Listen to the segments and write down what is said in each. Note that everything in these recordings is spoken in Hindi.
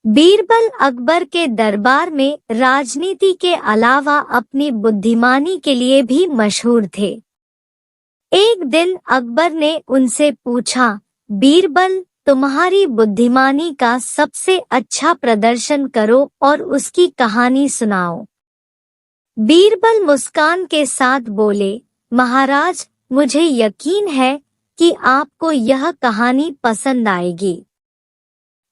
बीरबल अकबर के दरबार में राजनीति के अलावा अपनी बुद्धिमानी के लिए भी मशहूर थे। एक दिन अकबर ने उनसे पूछा, बीरबल, तुम्हारी बुद्धिमानी का सबसे अच्छा प्रदर्शन करो और उसकी कहानी सुनाओ। बीरबल मुस्कान के साथ बोले, महाराज, मुझे यकीन है कि आपको यह कहानी पसंद आएगी।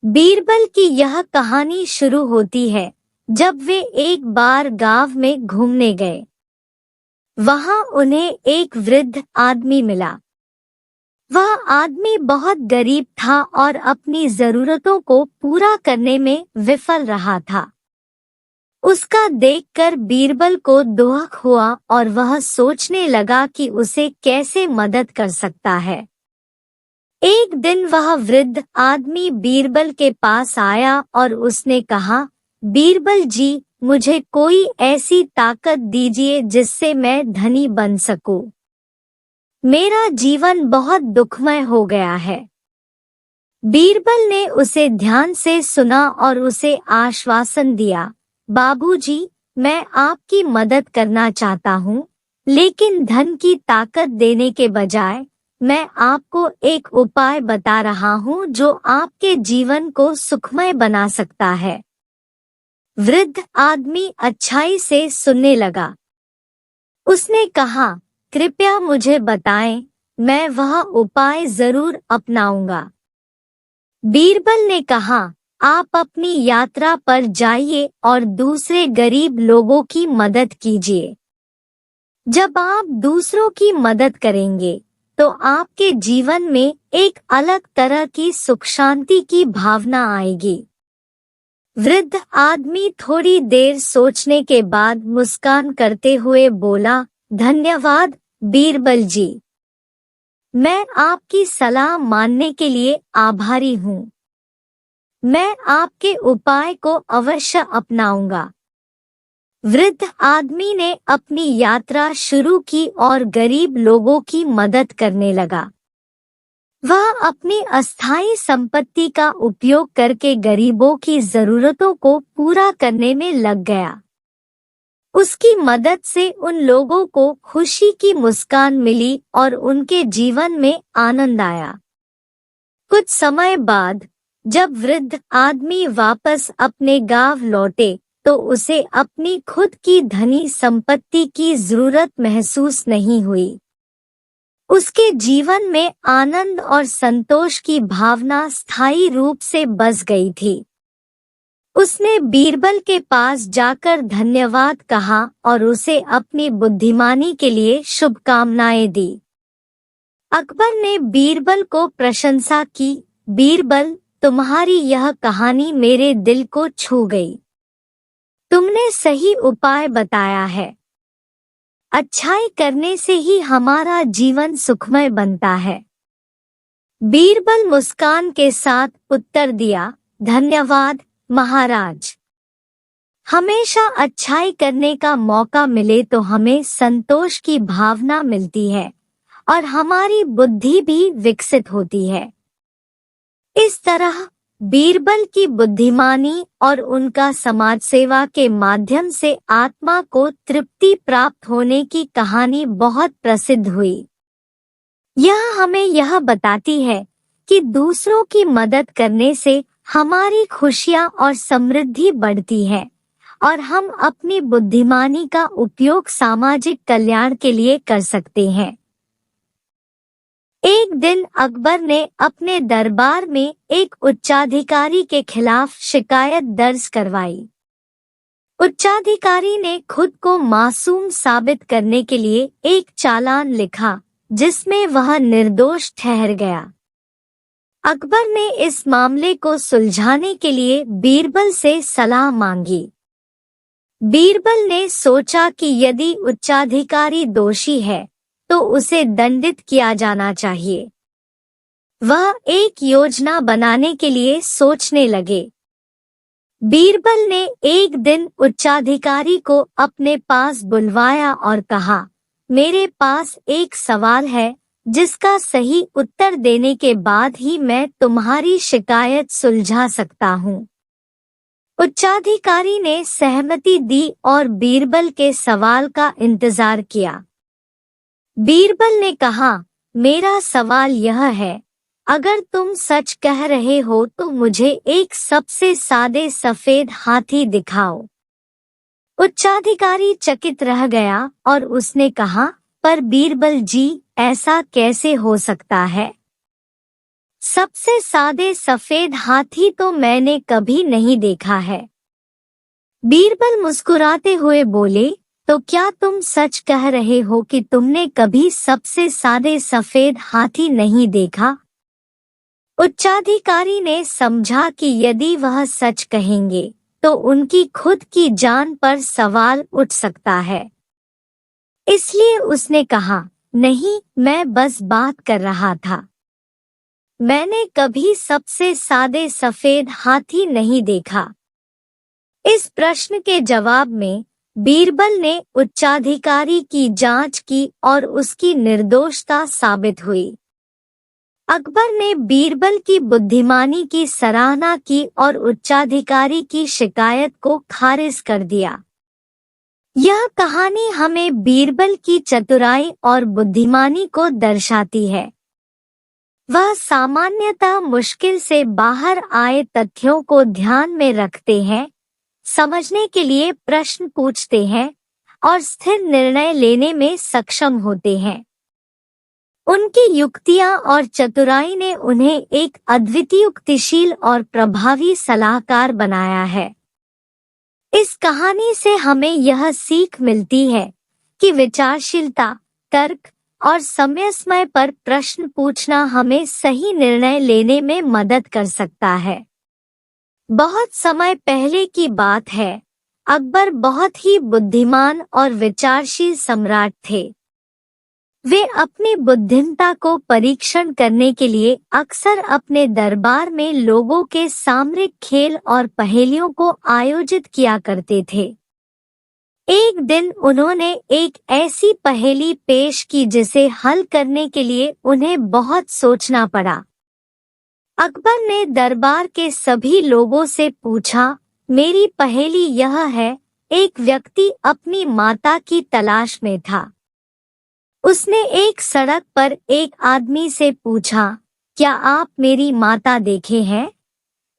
बीरबल की यह कहानी शुरू होती है जब वे एक बार गांव में घूमने गए। वहां उन्हें एक वृद्ध आदमी मिला। वह आदमी बहुत गरीब था और अपनी जरूरतों को पूरा करने में विफल रहा था। उसका देखकर बीरबल को दुख हुआ और वह सोचने लगा कि उसे कैसे मदद कर सकता है। एक दिन वह वृद्ध आदमी बीरबल के पास आया और उसने कहा, बीरबल जी, मुझे कोई ऐसी ताकत दीजिए जिससे मैं धनी बन सकूं। मेरा जीवन बहुत दुखमय हो गया है। बीरबल ने उसे ध्यान से सुना और उसे आश्वासन दिया, बाबूजी, मैं आपकी मदद करना चाहता हूँ, लेकिन धन की ताकत देने के बजाय मैं आपको एक उपाय बता रहा हूँ जो आपके जीवन को सुखमय बना सकता है। वृद्ध आदमी अच्छाई से सुनने लगा। उसने कहा, कृपया मुझे बताएं, मैं वह उपाय जरूर अपनाऊंगा। बीरबल ने कहा, आप अपनी यात्रा पर जाइए और दूसरे गरीब लोगों की मदद कीजिए। जब आप दूसरों की मदद करेंगे तो आपके जीवन में एक अलग तरह की सुख शांति की भावना आएगी। वृद्ध आदमी थोड़ी देर सोचने के बाद मुस्कान करते हुए बोला, धन्यवाद बीरबल जी। मैं आपकी सलाह मानने के लिए आभारी हूँ। मैं आपके उपाय को अवश्य अपनाऊंगा। वृद्ध आदमी ने अपनी यात्रा शुरू की और गरीब लोगों की मदद करने लगा। वह अपनी अस्थायी संपत्ति का उपयोग करके गरीबों की जरूरतों को पूरा करने में लग गया। उसकी मदद से उन लोगों को खुशी की मुस्कान मिली और उनके जीवन में आनंद आया। कुछ समय बाद जब वृद्ध आदमी वापस अपने गांव लौटे तो उसे अपनी खुद की धनी संपत्ति की जरूरत महसूस नहीं हुई। उसके जीवन में आनंद और संतोष की भावना स्थायी रूप से बस गई थी। उसने बीरबल के पास जाकर धन्यवाद कहा और उसे अपनी बुद्धिमानी के लिए शुभकामनाएं दी। अकबर ने बीरबल को प्रशंसा की, बीरबल, तुम्हारी यह कहानी मेरे दिल को छू गई। तुमने सही उपाय बताया है। अच्छाई करने से ही हमारा जीवन सुखमय बनता है। बीरबल मुस्कान के साथ उत्तर दिया, धन्यवाद महाराज। हमेशा अच्छाई करने का मौका मिले तो हमें संतोष की भावना मिलती है और हमारी बुद्धि भी विकसित होती है। इस तरह बीरबल की बुद्धिमानी और उनका समाज सेवा के माध्यम से आत्मा को तृप्ति प्राप्त होने की कहानी बहुत प्रसिद्ध हुई। यह हमें यह बताती है कि दूसरों की मदद करने से हमारी खुशियां और समृद्धि बढ़ती है और हम अपनी बुद्धिमानी का उपयोग सामाजिक कल्याण के लिए कर सकते हैं। एक दिन अकबर ने अपने दरबार में एक उच्चाधिकारी के खिलाफ शिकायत दर्ज करवाई। उच्चाधिकारी ने खुद को मासूम साबित करने के लिए एक चालान लिखा जिसमें वह निर्दोष ठहर गया। अकबर ने इस मामले को सुलझाने के लिए बीरबल से सलाह मांगी। बीरबल ने सोचा कि यदि उच्चाधिकारी दोषी है तो उसे दंडित किया जाना चाहिए। वह एक योजना बनाने के लिए सोचने लगे। बीरबल ने एक दिन उच्चाधिकारी को अपने पास बुलवाया और कहा, मेरे पास एक सवाल है जिसका सही उत्तर देने के बाद ही मैं तुम्हारी शिकायत सुलझा सकता हूँ। उच्चाधिकारी ने सहमति दी और बीरबल के सवाल का इंतजार किया। बीरबल ने कहा, मेरा सवाल यह है, अगर तुम सच कह रहे हो तो मुझे एक सबसे सादे सफेद हाथी दिखाओ। उच्चाधिकारी चकित रह गया और उसने कहा, पर बीरबल जी, ऐसा कैसे हो सकता है? सबसे सादे सफेद हाथी तो मैंने कभी नहीं देखा है। बीरबल मुस्कुराते हुए बोले, तो क्या तुम सच कह रहे हो कि तुमने कभी सबसे सादे सफेद हाथी नहीं देखा? उच्चाधिकारी ने समझा कि यदि वह सच कहेंगे तो उनकी खुद की जान पर सवाल उठ सकता है। इसलिए उसने कहा, नहीं, मैं बस बात कर रहा था। मैंने कभी सबसे सादे सफेद हाथी नहीं देखा। इस प्रश्न के जवाब में बीरबल ने उच्चाधिकारी की जांच की और उसकी निर्दोषता साबित हुई। अकबर ने बीरबल की बुद्धिमानी की सराहना की और उच्चाधिकारी की शिकायत को खारिज कर दिया। यह कहानी हमें बीरबल की चतुराई और बुद्धिमानी को दर्शाती है। वह सामान्यतः मुश्किल से बाहर आए तथ्यों को ध्यान में रखते हैं, समझने के लिए प्रश्न पूछते हैं और स्थिर निर्णय लेने में सक्षम होते हैं। उनकी युक्तियां और चतुराई ने उन्हें एक अद्वितीय युक्तिशील और प्रभावी सलाहकार बनाया है। इस कहानी से हमें यह सीख मिलती है कि विचारशीलता, तर्क और समय पर प्रश्न पूछना हमें सही निर्णय लेने में मदद कर सकता है। बहुत समय पहले की बात है, अकबर बहुत ही बुद्धिमान और विचारशील सम्राट थे। वे अपनी बुद्धिमत्ता को परीक्षण करने के लिए अक्सर अपने दरबार में लोगों के सामरिक खेल और पहेलियों को आयोजित किया करते थे। एक दिन उन्होंने एक ऐसी पहेली पेश की जिसे हल करने के लिए उन्हें बहुत सोचना पड़ा। अकबर ने दरबार के सभी लोगों से पूछा, मेरी पहेली यह है, एक व्यक्ति अपनी माता की तलाश में था। उसने एक सड़क पर एक आदमी से पूछा, क्या आप मेरी माता देखे हैं?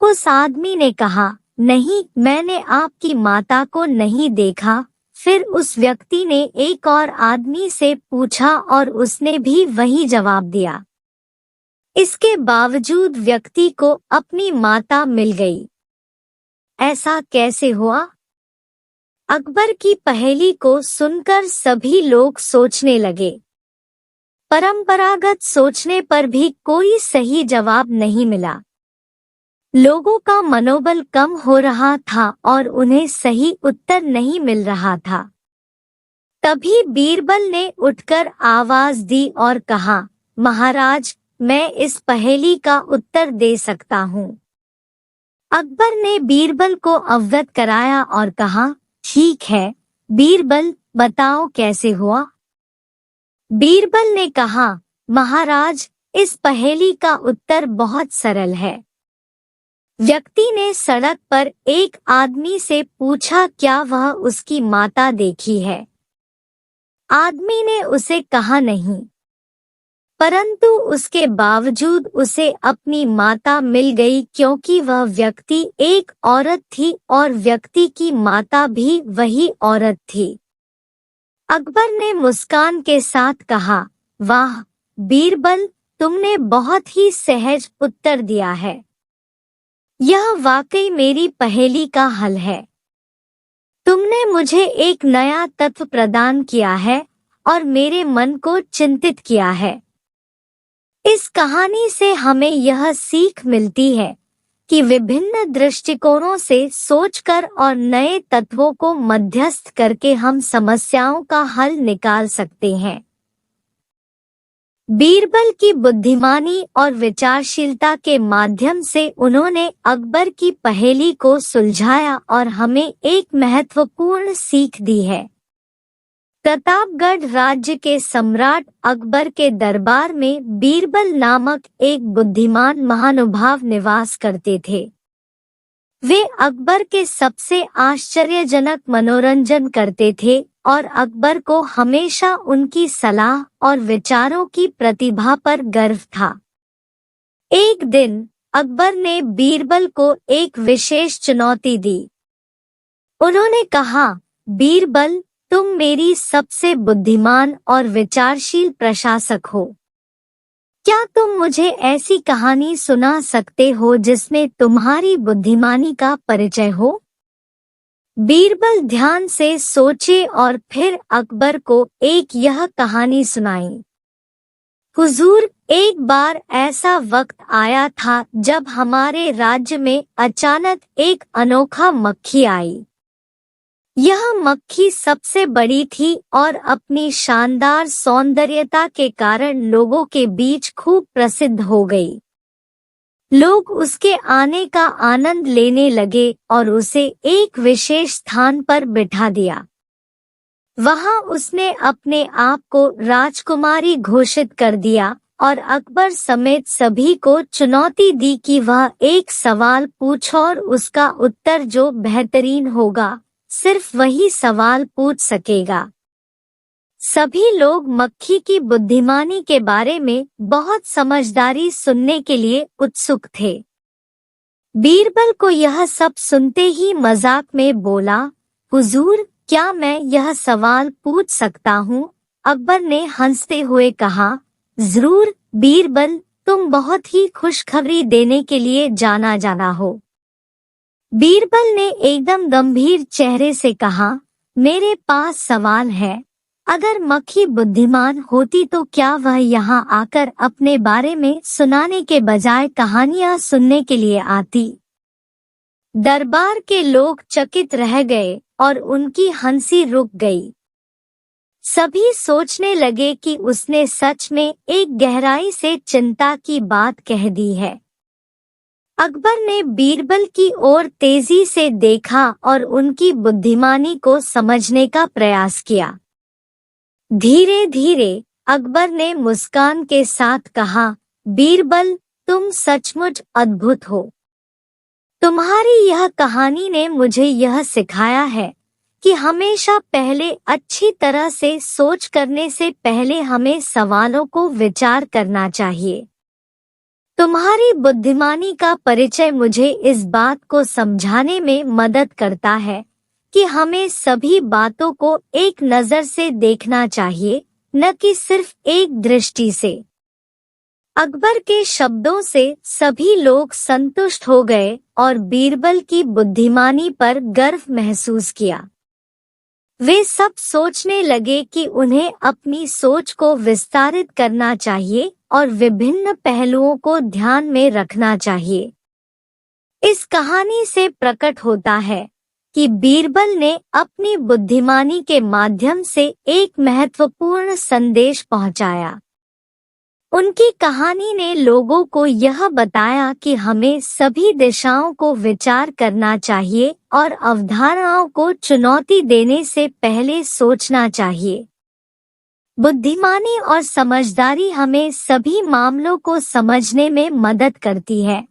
उस आदमी ने कहा, नहीं, मैंने आपकी माता को नहीं देखा। फिर उस व्यक्ति ने एक और आदमी से पूछा और उसने भी वही जवाब दिया। इसके बावजूद व्यक्ति को अपनी माता मिल गई। ऐसा कैसे हुआ? अकबर की पहेली को सुनकर सभी लोग सोचने लगे। परंपरागत सोचने पर भी कोई सही जवाब नहीं मिला। लोगों का मनोबल कम हो रहा था और उन्हें सही उत्तर नहीं मिल रहा था। तभी बीरबल ने उठकर आवाज दी और कहा, महाराज, मैं इस पहेली का उत्तर दे सकता हूँ। अकबर ने बीरबल को अवगत कराया और कहा, ठीक है बीरबल, बताओ कैसे हुआ? बीरबल ने कहा, महाराज, इस पहेली का उत्तर बहुत सरल है। व्यक्ति ने सड़क पर एक आदमी से पूछा, क्या वह उसकी माता देखी है? आदमी ने उसे कहा नहीं, परंतु उसके बावजूद उसे अपनी माता मिल गई क्योंकि वह व्यक्ति एक औरत थी और व्यक्ति की माता भी वही औरत थी। अकबर ने मुस्कान के साथ कहा, वाह बीरबल, तुमने बहुत ही सहज उत्तर दिया है। यह वाकई मेरी पहेली का हल है। तुमने मुझे एक नया तत्व प्रदान किया है और मेरे मन को चिंतित किया है। इस कहानी से हमें यह सीख मिलती है कि विभिन्न दृष्टिकोणों से सोचकर और नए तत्वों को मध्यस्थ करके हम समस्याओं का हल निकाल सकते हैं। बीरबल की बुद्धिमानी और विचारशीलता के माध्यम से उन्होंने अकबर की पहेली को सुलझाया और हमें एक महत्वपूर्ण सीख दी है। प्रतापगढ़ राज्य के सम्राट अकबर के दरबार में बीरबल नामक एक बुद्धिमान महानुभाव निवास करते थे। वे अकबर के सबसे आश्चर्यजनक मनोरंजन करते थे और अकबर को हमेशा उनकी सलाह और विचारों की प्रतिभा पर गर्व था। एक दिन अकबर ने बीरबल को एक विशेष चुनौती दी। उन्होंने कहा, बीरबल, तुम मेरी सबसे बुद्धिमान और विचारशील प्रशासक हो। क्या तुम मुझे ऐसी कहानी सुना सकते हो जिसमें तुम्हारी बुद्धिमानी का परिचय हो? बीरबल ध्यान से सोचे और फिर अकबर को यह कहानी सुनाई। हुजूर, एक बार ऐसा वक्त आया था जब हमारे राज्य में अचानक एक अनोखा मक्खी आई। यह मक्खी सबसे बड़ी थी और अपनी शानदार सौंदर्यता के कारण लोगों के बीच खूब प्रसिद्ध हो गई। लोग उसके आने का आनंद लेने लगे और उसे एक विशेष स्थान पर बिठा दिया। वहां उसने अपने आप को राजकुमारी घोषित कर दिया और अकबर समेत सभी को चुनौती दी कि वह एक सवाल पूछो और उसका उत्तर जो बेहतरीन होगा, सिर्फ वही सवाल पूछ सकेगा। सभी लोग मक्खी की बुद्धिमानी के बारे में बहुत समझदारी सुनने के लिए उत्सुक थे। बीरबल को यह सब सुनते ही मजाक में बोला, हुजूर, क्या मैं यह सवाल पूछ सकता हूँ? अकबर ने हंसते हुए कहा, जरूर बीरबल, तुम बहुत ही खुशखबरी देने के लिए जाना जाना हो। बीरबल ने एकदम गंभीर चेहरे से कहा, मेरे पास सवाल है। अगर मक्खी बुद्धिमान होती तो क्या वह यहाँ आकर अपने बारे में सुनाने के बजाय कहानियां सुनने के लिए आती? दरबार के लोग चकित रह गए और उनकी हंसी रुक गई। सभी सोचने लगे कि उसने सच में एक गहराई से चिंता की बात कह दी है। अकबर ने बीरबल की ओर तेजी से देखा और उनकी बुद्धिमानी को समझने का प्रयास किया। धीरे धीरे अकबर ने मुस्कान के साथ कहा, बीरबल, तुम सचमुच अद्भुत हो। तुम्हारी यह कहानी ने मुझे यह सिखाया है कि हमेशा पहले अच्छी तरह से सोच करने से पहले हमें सवालों को विचार करना चाहिए। तुम्हारी बुद्धिमानी का परिचय मुझे इस बात को समझाने में मदद करता है कि हमें सभी बातों को एक नजर से देखना चाहिए, न कि सिर्फ एक दृष्टि से। अकबर के शब्दों से सभी लोग संतुष्ट हो गए और बीरबल की बुद्धिमानी पर गर्व महसूस किया। वे सब सोचने लगे कि उन्हें अपनी सोच को विस्तारित करना चाहिए और विभिन्न पहलुओं को ध्यान में रखना चाहिए। इस कहानी से प्रकट होता है कि बीरबल ने अपनी बुद्धिमानी के माध्यम से एक महत्वपूर्ण संदेश पहुंचाया। उनकी कहानी ने लोगों को यह बताया कि हमें सभी दिशाओं को विचार करना चाहिए और अवधारणाओं को चुनौती देने से पहले सोचना चाहिए। बुद्धिमानी और समझदारी हमें सभी मामलों को समझने में मदद करती है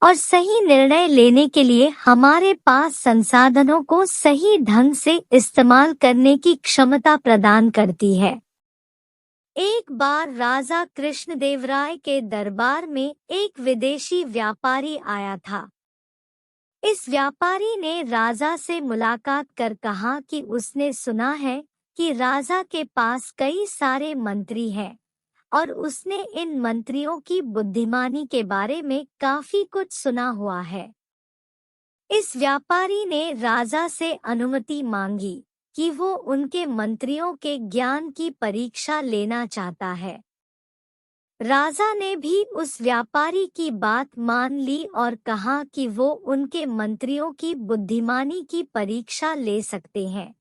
और सही निर्णय लेने के लिए हमारे पास संसाधनों को सही ढंग से इस्तेमाल करने की क्षमता प्रदान करती है। एक बार राजा कृष्णदेवराय के दरबार में एक विदेशी व्यापारी आया था। इस व्यापारी ने राजा से मुलाकात कर कहा कि उसने सुना है कि राजा के पास कई सारे मंत्री हैं और उसने इन मंत्रियों की बुद्धिमानी के बारे में काफी कुछ सुना हुआ है। इस व्यापारी ने राजा से अनुमति मांगी कि वो उनके मंत्रियों के ज्ञान की परीक्षा लेना चाहता है। राजा ने भी उस व्यापारी की बात मान ली और कहा कि वो उनके मंत्रियों की बुद्धिमानी की परीक्षा ले सकते हैं।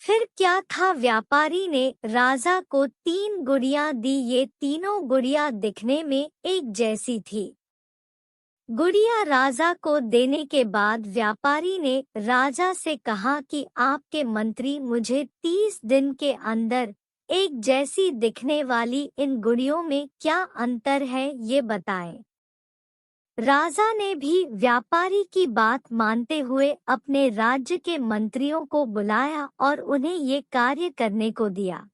फिर क्या था, व्यापारी ने राजा को 3 गुड़ियां दी। ये तीनों गुड़ियां दिखने में एक जैसी थी। गुड़िया राजा को देने के बाद व्यापारी ने राजा से कहा कि आपके मंत्री मुझे 30 दिन के अंदर एक जैसी दिखने वाली इन गुड़ियों में क्या अंतर है ये बताएं। राजा ने भी व्यापारी की बात मानते हुए अपने राज्य के मंत्रियों को बुलाया और उन्हें ये कार्य करने को दिया।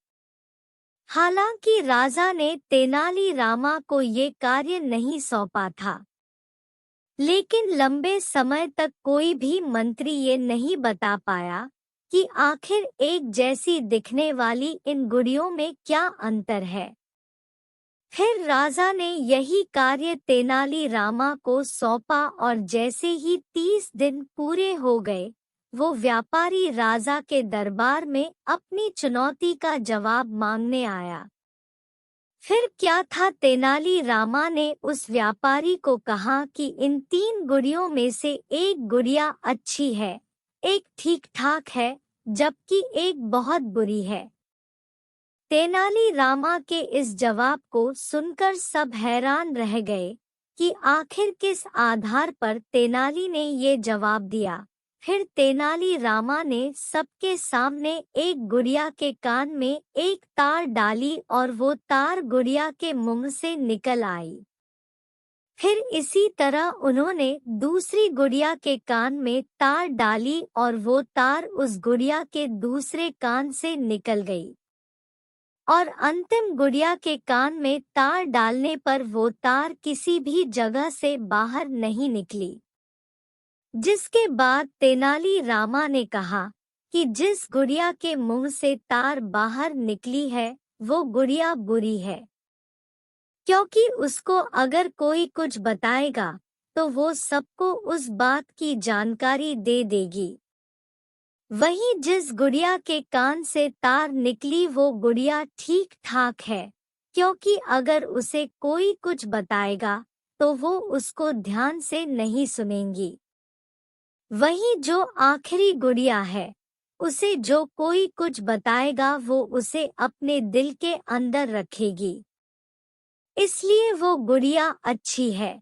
हालांकि राजा ने तेनालीरामा को ये कार्य नहीं सौंपा था, लेकिन लंबे समय तक कोई भी मंत्री ये नहीं बता पाया कि आखिर एक जैसी दिखने वाली इन गुड़ियों में क्या अंतर है। फिर राजा ने यही कार्य तेनालीरामा को सौंपा और जैसे ही 30 दिन पूरे हो गए, वो व्यापारी राजा के दरबार में अपनी चुनौती का जवाब मांगने आया। फिर क्या था, तेनालीरामा ने उस व्यापारी को कहा कि इन 3 गुड़ियों में से एक गुड़िया अच्छी है, एक ठीक ठाक है, जबकि एक बहुत बुरी है। तेनालीरामा के इस जवाब को सुनकर सब हैरान रह गए कि आखिर किस आधार पर तेनाली ने ये जवाब दिया। फिर तेनालीरामा ने सबके सामने एक गुड़िया के कान में एक तार डाली और वो तार गुड़िया के मुंह से निकल आई। फिर इसी तरह उन्होंने दूसरी गुड़िया के कान में तार डाली और वो तार उस गुड़िया के दूसरे कान से निकल गई और अंतिम गुड़िया के कान में तार डालने पर वो तार किसी भी जगह से बाहर नहीं निकली। जिसके बाद तेनालीरामा ने कहा कि जिस गुड़िया के मुंह से तार बाहर निकली है वो गुड़िया बुरी है, क्योंकि उसको अगर कोई कुछ बताएगा तो वो सबको उस बात की जानकारी दे देगी। वहीं जिस गुड़िया के कान से तार निकली वो गुड़िया ठीक ठाक है, क्योंकि अगर उसे कोई कुछ बताएगा तो वो उसको ध्यान से नहीं सुनेंगी। वहीं जो आखिरी गुड़िया है, उसे जो कोई कुछ बताएगा वो उसे अपने दिल के अंदर रखेगी, इसलिए वो गुड़िया अच्छी है।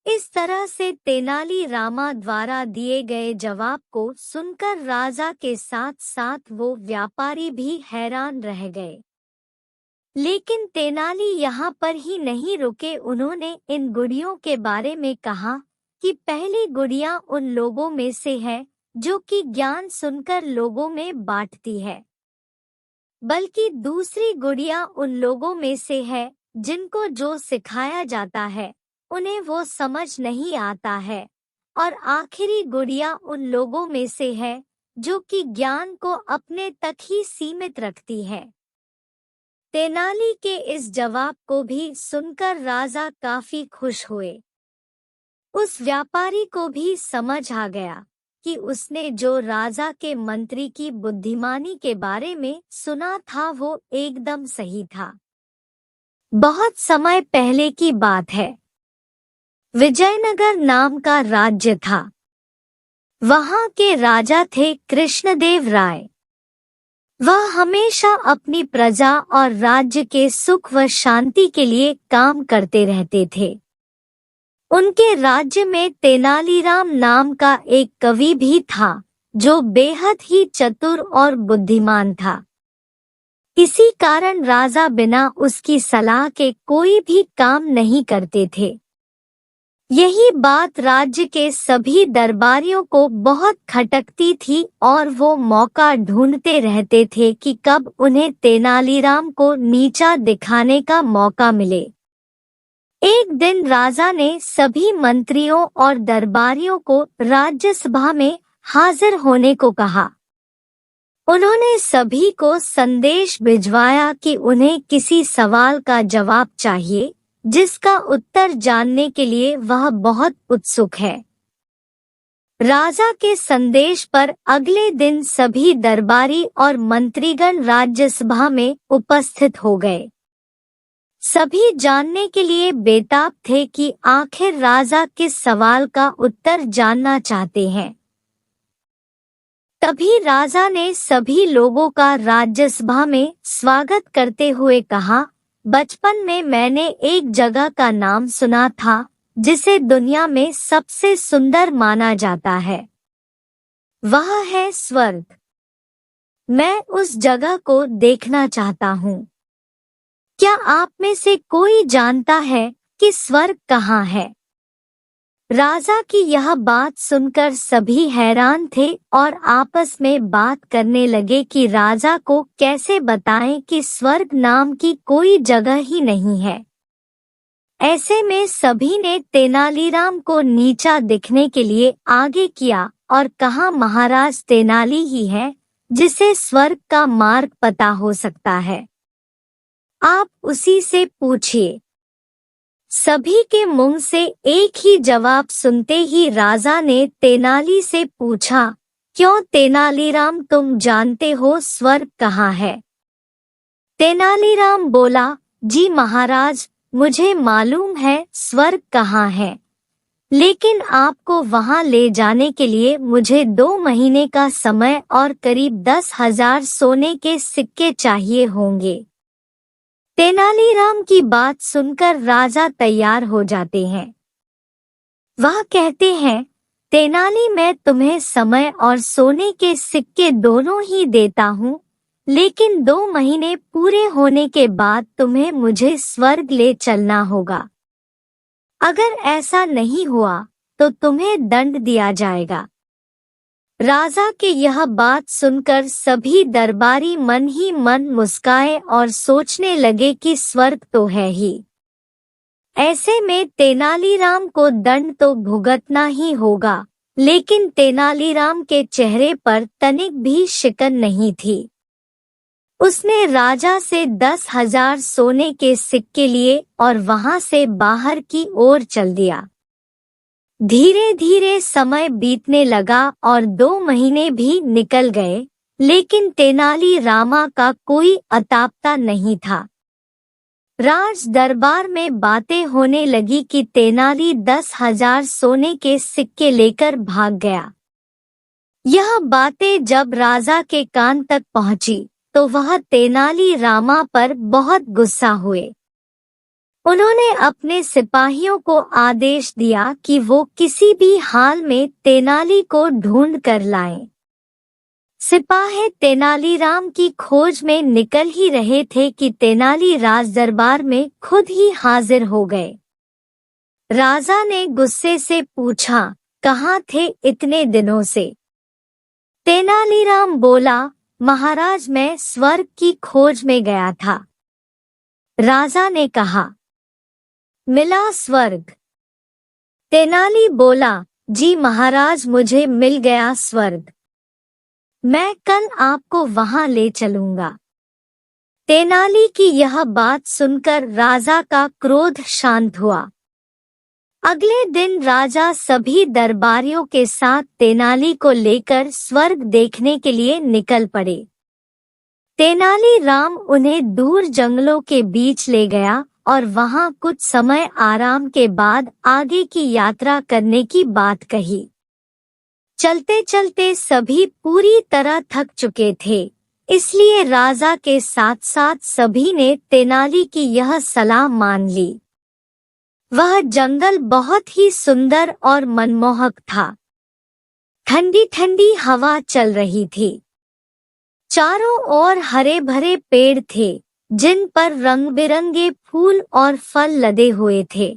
इस तरह से तेनालीरामा द्वारा दिए गए जवाब को सुनकर राजा के साथ साथ वो व्यापारी भी हैरान रह गए। लेकिन तेनाली यहाँ पर ही नहीं रुके, उन्होंने इन गुड़ियों के बारे में कहा कि पहली गुड़िया उन लोगों में से है जो कि ज्ञान सुनकर लोगों में बांटती है, बल्कि दूसरी गुड़िया उन लोगों में से है जिनको जो सिखाया जाता है उन्हें वो समझ नहीं आता है, और आखिरी गुड़िया उन लोगों में से है जो कि ज्ञान को अपने तक ही सीमित रखती है। तेनाली के इस जवाब को भी सुनकर राजा काफी खुश हुए। उस व्यापारी को भी समझ आ गया कि उसने जो राजा के मंत्री की बुद्धिमानी के बारे में सुना था वो एकदम सही था। बहुत समय पहले की बात है। विजयनगर नाम का राज्य था। वहां के राजा थे कृष्णदेव राय। वह हमेशा अपनी प्रजा और राज्य के सुख व शांति के लिए काम करते रहते थे। उनके राज्य में तेनालीराम नाम का एक कवि भी था जो बेहद ही चतुर और बुद्धिमान था। इसी कारण राजा बिना उसकी सलाह के कोई भी काम नहीं करते थे। यही बात राज्य के सभी दरबारियों को बहुत खटकती थी और वो मौका ढूंढते रहते थे कि कब उन्हें तेनालीराम को नीचा दिखाने का मौका मिले। एक दिन राजा ने सभी मंत्रियों और दरबारियों को राज्यसभा में हाजिर होने को कहा। उन्होंने सभी को संदेश भिजवाया कि उन्हें किसी सवाल का जवाब चाहिए जिसका उत्तर जानने के लिए वह बहुत उत्सुक है। राजा के संदेश पर अगले दिन सभी दरबारी और मंत्रीगण राज्यसभा में उपस्थित हो गए। सभी जानने के लिए बेताब थे कि आखिर राजा किस सवाल का उत्तर जानना चाहते हैं। तभी राजा ने सभी लोगों का राज्यसभा में स्वागत करते हुए कहा, बचपन में मैंने एक जगह का नाम सुना था जिसे दुनिया में सबसे सुंदर माना जाता है। वह है स्वर्ग। मैं उस जगह को देखना चाहता हूँ। क्या आप में से कोई जानता है कि स्वर्ग कहाँ है? राजा की यह बात सुनकर सभी हैरान थे और आपस में बात करने लगे कि राजा को कैसे बताएं कि स्वर्ग नाम की कोई जगह ही नहीं है। ऐसे में सभी ने तेनालीराम को नीचा दिखने के लिए आगे किया और कहा, महाराज तेनाली ही है जिसे स्वर्ग का मार्ग पता हो सकता है, आप उसी से पूछिए। सभी के मुंह से एक ही जवाब सुनते ही राजा ने तेनाली से पूछा, क्यों तेनालीराम, तुम जानते हो स्वर्ग कहाँ है? तेनालीराम बोला, जी महाराज, मुझे मालूम है स्वर्ग कहाँ है, लेकिन आपको वहां ले जाने के लिए मुझे 2 महीने का समय और करीब 10,000 सोने के सिक्के चाहिए होंगे। तेनालीराम की बात सुनकर राजा तैयार हो जाते हैं। वह कहते हैं, तेनाली, मैं तुम्हें समय और सोने के सिक्के दोनों ही देता हूँ, लेकिन 2 महीने पूरे होने के बाद तुम्हें मुझे स्वर्ग ले चलना होगा। अगर ऐसा नहीं हुआ तो तुम्हें दंड दिया जाएगा। राजा के यह बात सुनकर सभी दरबारी मन ही मन मुस्काए और सोचने लगे कि स्वर्ग तो है ही। ऐसे में तेनालीराम को दंड तो भुगतना ही होगा, लेकिन तेनालीराम के चेहरे पर तनिक भी शिकन नहीं थी। उसने राजा से 10,000 सोने के सिक्के लिए और वहां से बाहर की ओर चल दिया। धीरे धीरे समय बीतने लगा और 2 महीने भी निकल गए, लेकिन तेनाली रामा का कोई अतापता नहीं था। राज दरबार में बातें होने लगी कि तेनाली 10,000 सोने के सिक्के लेकर भाग गया। यह बातें जब राजा के कान तक पहुंची तो वह तेनाली रामा पर बहुत गुस्सा हुए। उन्होंने अपने सिपाहियों को आदेश दिया कि वो किसी भी हाल में तेनाली को ढूंढ कर लाएं। सिपाही तेनालीराम की खोज में निकल ही रहे थे कि तेनाली राज दरबार में खुद ही हाजिर हो गए। राजा ने गुस्से से पूछा, कहाँ थे इतने दिनों से? तेनालीराम बोला, महाराज, मैं स्वर्ग की खोज में गया था। राजा ने कहा, मिला स्वर्ग? तेनाली बोला, जी महाराज, मुझे मिल गया स्वर्ग। मैं कल आपको वहां ले चलूंगा। तेनाली की यह बात सुनकर राजा का क्रोध शांत हुआ। अगले दिन राजा सभी दरबारियों के साथ तेनाली को लेकर स्वर्ग देखने के लिए निकल पड़े। तेनाली राम उन्हें दूर जंगलों के बीच ले गया और वहां कुछ समय आराम के बाद आगे की यात्रा करने की बात कही। चलते चलते सभी पूरी तरह थक चुके थे, इसलिए राजा के साथ साथ सभी ने तेनाली की यह सलाह मान ली। वह जंगल बहुत ही सुंदर और मनमोहक था। ठंडी ठंडी हवा चल रही थी। चारों ओर हरे भरे पेड़ थे, जिन पर रंग बिरंगे फूल और फल लदे हुए थे।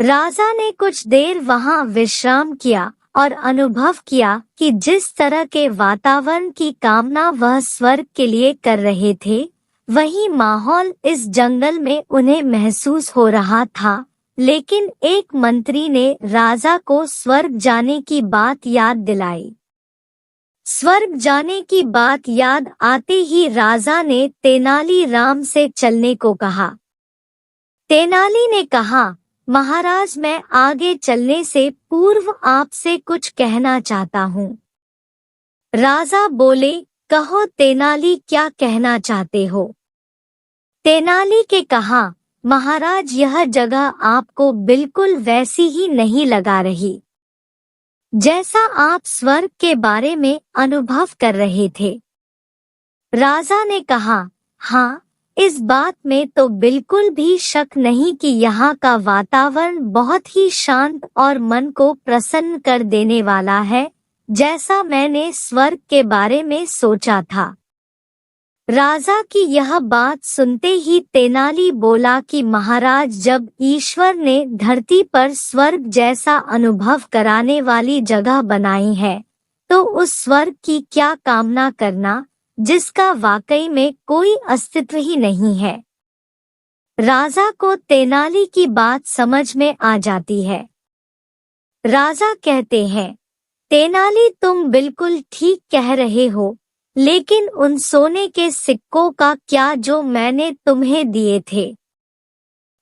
राजा ने कुछ देर वहां विश्राम किया और अनुभव किया कि जिस तरह के वातावरण की कामना वह स्वर्ग के लिए कर रहे थे, वही माहौल इस जंगल में उन्हें महसूस हो रहा था। लेकिन एक मंत्री ने राजा को स्वर्ग जाने की बात याद दिलाई। स्वर्ग जाने की बात याद आते ही राजा ने तेनाली राम से चलने को कहा। तेनाली ने कहा, महाराज, मैं आगे चलने से पूर्व आपसे कुछ कहना चाहता हूँ। राजा बोले, कहो तेनाली, क्या कहना चाहते हो? तेनाली के कहा, महाराज, यह जगह आपको बिल्कुल वैसी ही नहीं लगा रही जैसा आप स्वर्ग के बारे में अनुभव कर रहे थे। राजा ने कहा, हाँ, इस बात में तो बिल्कुल भी शक नहीं कि यहाँ का वातावरण बहुत ही शांत और मन को प्रसन्न कर देने वाला है, जैसा मैंने स्वर्ग के बारे में सोचा था। राजा की यह बात सुनते ही तेनाली बोला कि महाराज, जब ईश्वर ने धरती पर स्वर्ग जैसा अनुभव कराने वाली जगह बनाई है तो उस स्वर्ग की क्या कामना करना जिसका वाकई में कोई अस्तित्व ही नहीं है। राजा को तेनाली की बात समझ में आ जाती है। राजा कहते हैं, तेनाली तुम बिल्कुल ठीक कह रहे हो, लेकिन उन सोने के सिक्कों का क्या जो मैंने तुम्हें दिए थे?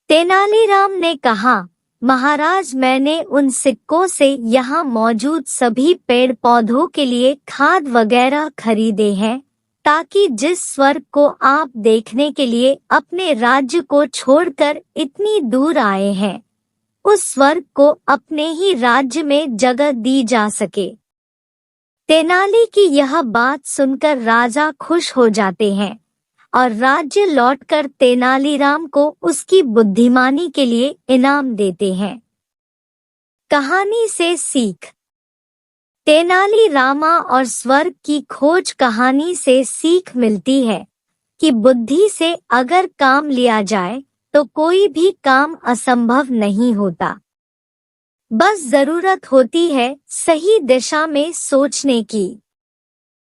तेनालीराम ने कहा, महाराज, मैंने उन सिक्कों से यहाँ मौजूद सभी पेड़ पौधों के लिए खाद वगैरह खरीदे हैं, ताकि जिस स्वर्ग को आप देखने के लिए अपने राज्य को छोड़कर इतनी दूर आए हैं, उस स्वर्ग को अपने ही राज्य में जगह दी जा सके। तेनाली की यह बात सुनकर राजा खुश हो जाते हैं और राज्य लौटकर तेनालीराम को उसकी बुद्धिमानी के लिए इनाम देते हैं। कहानी से सीख। तेनालीरामा और स्वर्ग की खोज कहानी से सीख मिलती है कि बुद्धि से अगर काम लिया जाए तो कोई भी काम असंभव नहीं होता। बस जरूरत होती है सही दिशा में सोचने की।